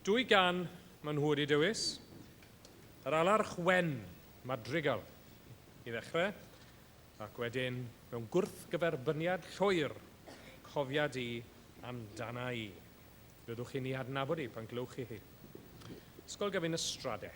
Dwy gan ma'n nhw wedi dewis. Yr alarch wen madrigal i ddechrau, ac wedyn mewn gwrthgyferbyniad llwyr, cofiad i amdana i. Byddwch chi'n ei adnabod i pan glywch chi hi. Ysgol Gyfun Ystradau.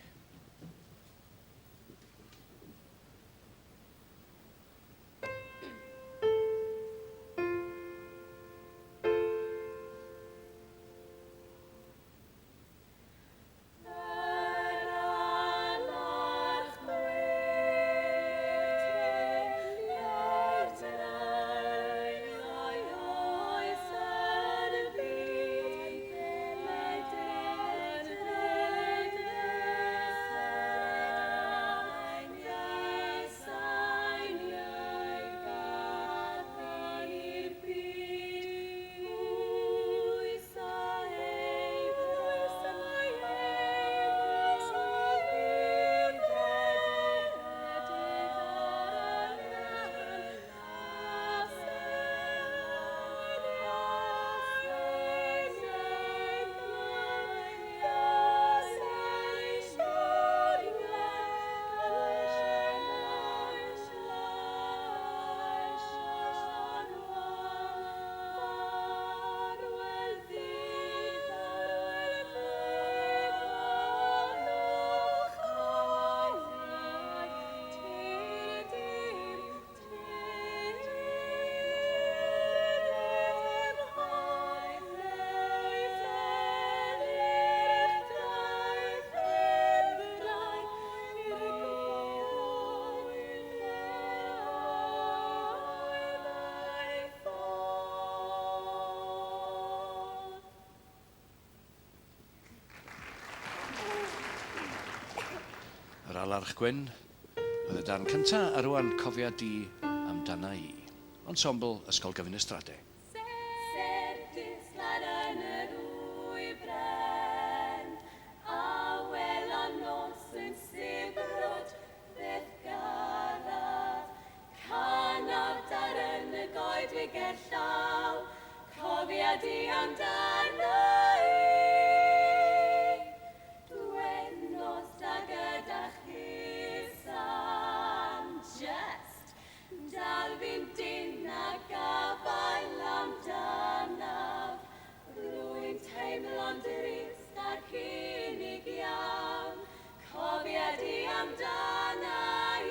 Yr alarch gwyn, oedd y darn cynta a rwan cofiad i amdana i. Ensemble Ysgol Gyfun Ystradau. Cofiad i amdana i. Dwennos a gyda chi san just. Dal fi'n dyn a gafael amdanaf. Rwy'n teimlo'n drist ac unig iawn. Cofiad i amdana i.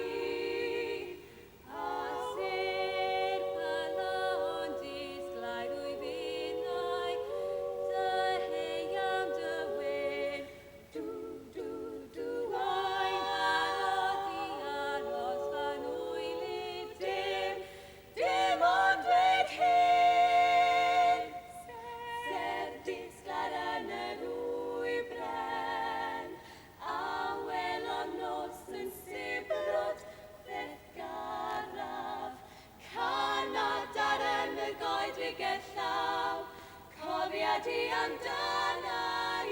Cofiad i amdana i.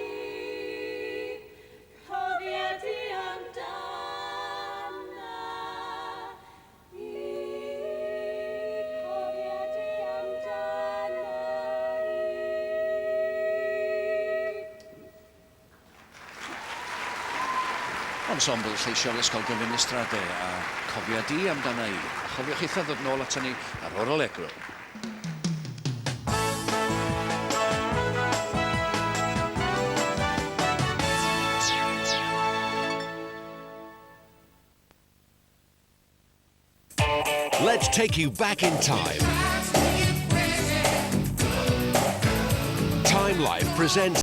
Cofiad i amdana i. Cofiad i amdana i. Ensemble lleisiol Ysgol Gyfun Ystradau a cofiad i amdana i. A chofiwch eitha ddod nôl ato ni ar o'r Allegro. Let's take you back in time. Time Life presents